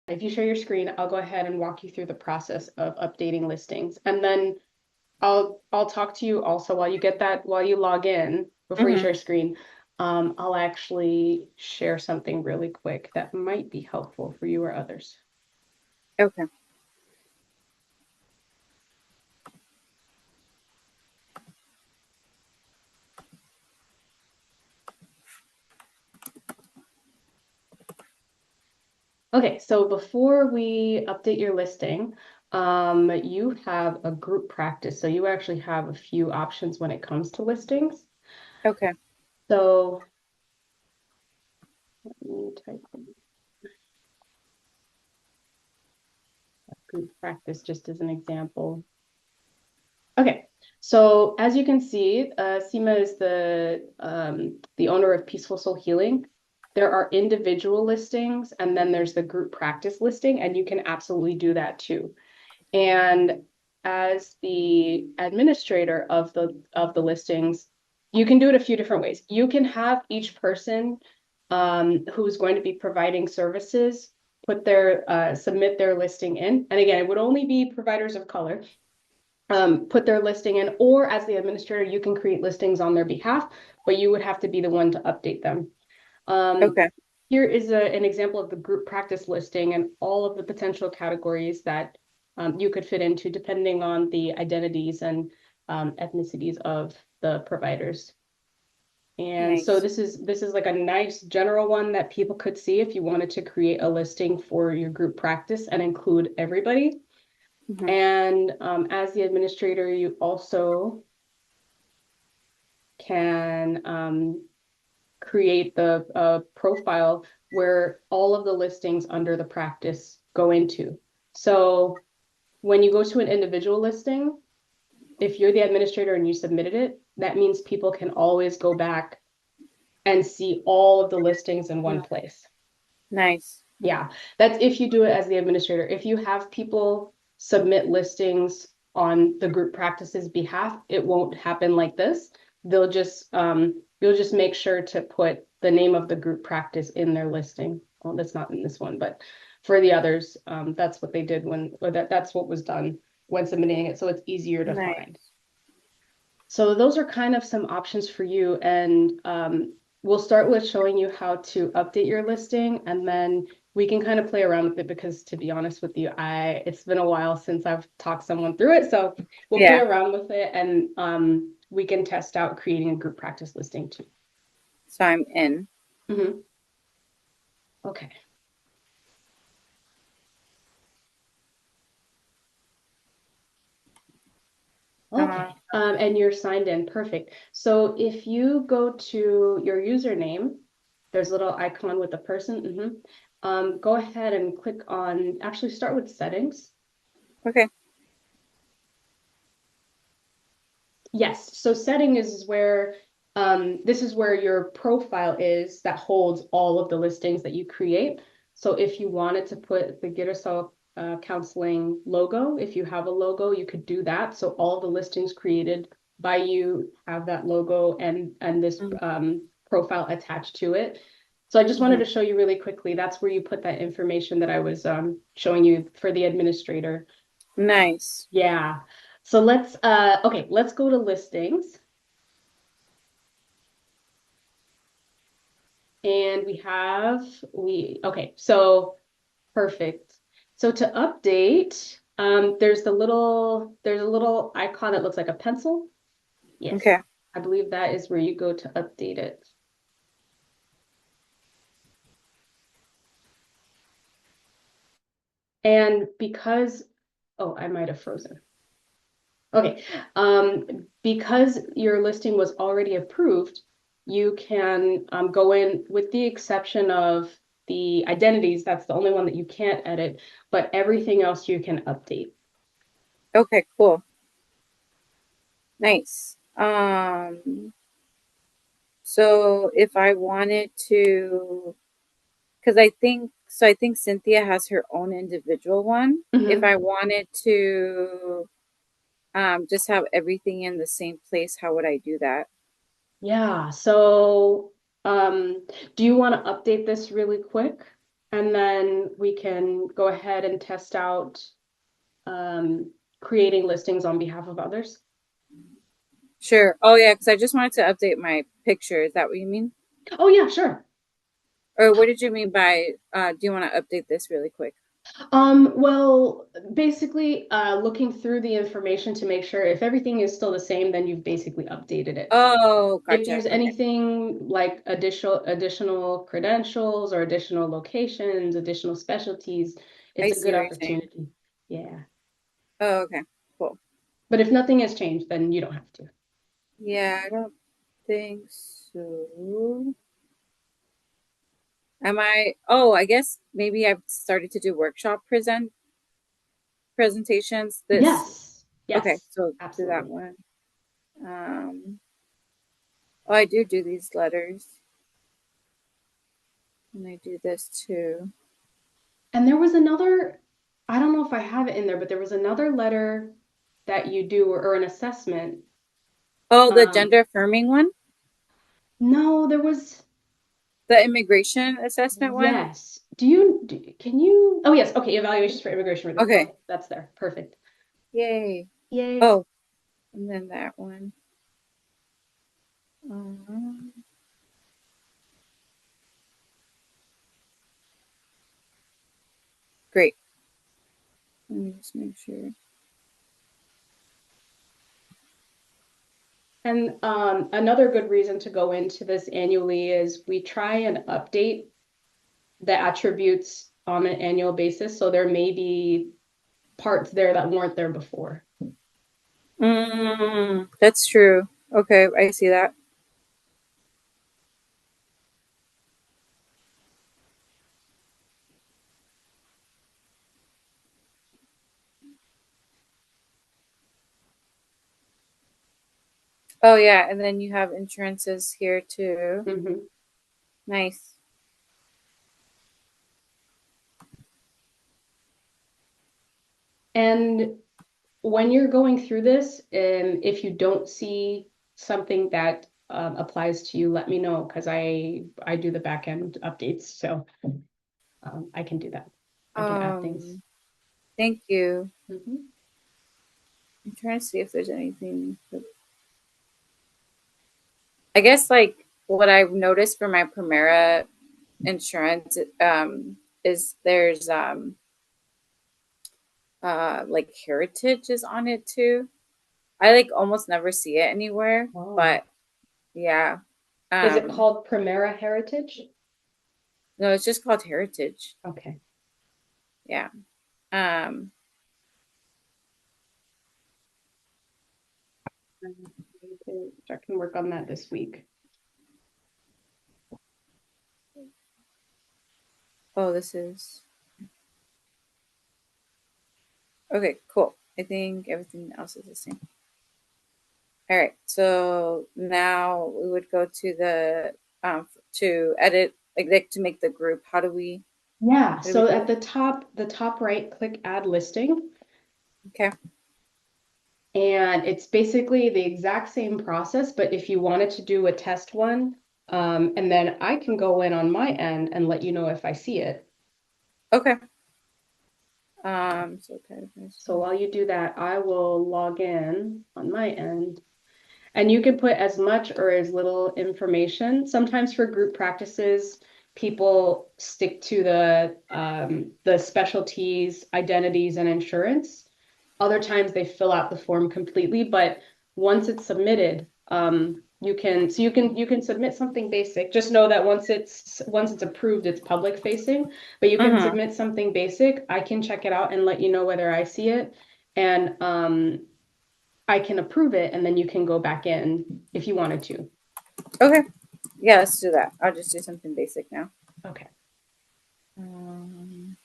If you share your screen, I'll go ahead and walk you through the process of updating listings. And then I'll talk to you also while you log in before you Hmm. share screen. I'll actually share something really quick that might be helpful for you or others. Okay. Okay, so before we update your listing, you have a group practice. So you actually have a few options when it comes to listings. Okay. So let me type in group practice just as an example. Okay, so as you can see, Seema is the owner of Peaceful Soul Healing. There are individual listings, and then there's the group practice listing, and you can absolutely do that too. And as the administrator of the listings, you can do it a few different ways. You can have each person who's going to be providing services put their submit their listing in. And again, it would only be providers of color put their listing in, or as the administrator, you can create listings on their behalf, but you would have to be the one to update them. Um, Okay. Here is an example of the group practice listing and all of the potential categories that you could fit into depending on the identities and ethnicities of the providers. And so Nice. this is like a nice general one that people could see if you wanted to create a listing for your group practice and include everybody. Hmm. And as the administrator, you also can create the profile where all of the listings under the practice go into. So when you go to an individual listing, if you're the administrator and you submitted it, that means people can always go back and see all of the listings in one place. Nice. Yeah, that's if you do it as the administrator. If you have people submit listings on the group practices behalf, it won't happen like this. They'll just you'll just make sure to put the name of the group practice in their listing. Well, that's not in this one, but for the others, that's what they did or that's what was done when submitting it, so it's easier to find. Nice. So those are kind of some options for you. And we'll start with showing you how to update your listing, and then we can kind of play around with it because to be honest with you, it's been a while since I've talked someone through it. So we'll play Yeah. around with it and we can test out creating a group practice listing too. So I'm in. Mhm. Okay. Uh, Okay. And you're signed in. Perfect. So if you go to your username, there's a little icon with a person. Go ahead and click on, actually start with settings. okay. Yes. So setting is where, this is where your profile is that holds all of the listings that you create. So if you wanted to put the Girasol Counseling logo, if you have a logo, you could do that. So all the listings created by you have that logo and this profile attached to it. So I just wanted Mm-hmm. to show you really quickly. That's where you put that information that I was showing you for the administrator. Nice. Yeah. So okay, let's go to listings. And okay, so perfect. So to update, there's a little icon that looks like a pencil. Yes, Okay. I believe that is where you go to update it. And oh, I might have frozen. Okay, because your listing was already approved, you can go in with the exception of the identities. That's the only one that you can't edit, but everything else you can update. Okay, cool. Nice. So if I wanted to, because I think Cynthia has her own individual one. If Mhm. I wanted to just have everything in the same place, how would I do that? Yeah, so do you want to update this really quick? And then we can go ahead and test out creating listings on behalf of others. Sure. Oh yeah, because I just wanted to update my picture. Is that what you mean? Oh, yeah, sure. Or what did you mean by do you want to update this really quick? Well, basically, looking through the information to make sure if everything is still the same, then you've basically updated it. Oh, If gotcha. there's Okay. anything like additional credentials or additional locations, additional specialties, I it's a see good what you're saying. opportunity. Yeah. Oh, okay. Cool. But if nothing has changed, then you don't have to. Yeah, I don't think so. Am I? Oh, I guess maybe I've started to do presentations. This Yes. okay, Yes, so do that absolutely. one. Um, oh, I do these letters, and I do this too. And there was another, I don't know if I have it in there, but there was another letter that you do or an assessment. Oh, the Um, gender affirming one, no, there was, the immigration assessment one. yes. Can you, oh, yes. Okay. Evaluations for immigration relief. Okay, Okay. That's there. Perfect. yay. Yay. Oh, and then that one. Um, great. Let me just make sure. And another good reason to go into this annually is we try and update the attributes on an annual basis. So there may be parts there that weren't there before. That's true. Okay, I see that. Oh yeah, and then you have insurances here too. Mhm. Nice. And when you're going through this, if you don't see something that applies to you, let me know because I do the back end updates, so I can do that. I can add things. Um, Thank you. Mhm. I'm trying to see if there's anything. I guess like what I've noticed for my Primera insurance is there's like heritage is on it too. I like almost never see it anywhere, Oh. but yeah. Is it Um, called Primera Heritage? no, it's just called heritage. Okay. Yeah. Um, I can work on that this week. oh, this is okay, cool. I think everything else is the same. All right, so now we would go to edit, like to make the group. Yeah, How do we so do at it? the top right, click add listing. Okay, And it's basically the exact same process, but if you wanted to do a test one, and then I can go in on my end and let you know if I see it. okay. So So while you do that, I will log in on my end. And you can put as much or as little information. Sometimes for group practices, people stick to the specialties, identities, and insurance. Other times they fill out the form completely, but once it's submitted, you can submit something basic. Just know that once it's approved, it's public facing, but you can mm-hmm. submit something basic. I can check it out and let you know whether I see it. And I can approve it and then you can go back in if you wanted to. Okay, yeah, let's do that. I'll just do something basic now. Okay. Um,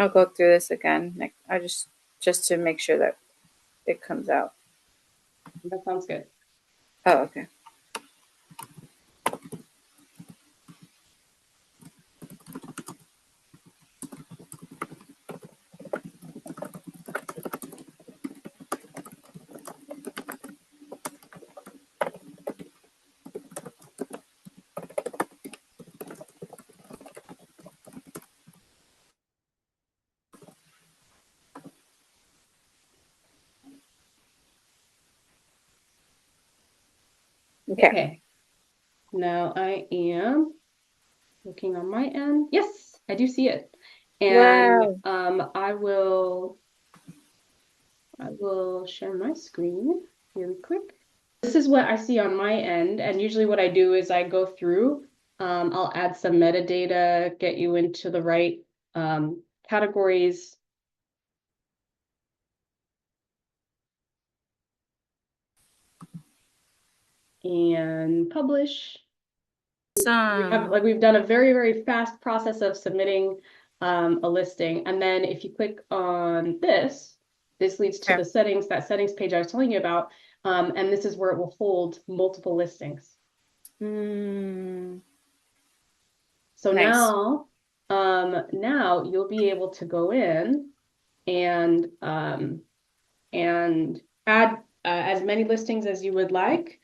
I'll go through this again. Like, I just to make sure that it comes out. That sounds good. Oh, okay. Okay. Okay, now I am looking on my end. Yes, I do see it. And Wow. I will share my screen really quick. This is what I see on my end, and usually what I do is I go through, I'll add some metadata, get you into the right categories, and publish. Some. We've done a very, very fast process of submitting a listing. And then if you click on this, this leads to Okay. the settings, that settings page I was telling you about. And this is where it will hold multiple listings. Mm, So nice. now you'll be able to go in and add as many listings as you would like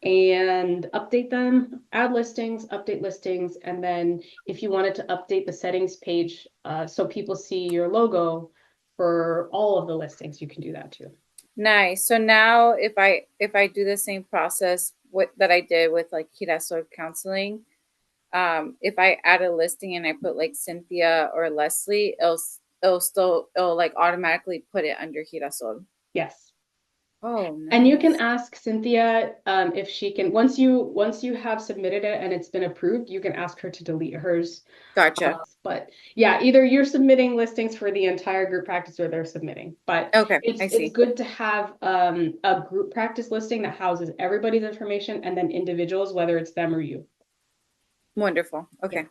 and update them, add listings, update listings, and then if you wanted to update the settings page so people see your logo for all of the listings, you can do that too. Nice. So now if I do the same process that I did with like Girasol Counseling, if I add a listing and I put like Cynthia or Leslie, it'll like automatically put it under Girasol. Yes. Oh, And you can nice. ask Cynthia if she can once you have submitted it and it's been approved, you can ask her to delete hers. Gotcha. But yeah, either you're submitting listings for the entire group practice or they're submitting. But Okay, I it's see. good to have a group practice listing that houses everybody's information and then individuals, whether it's them or you. Wonderful. Yeah. Okay.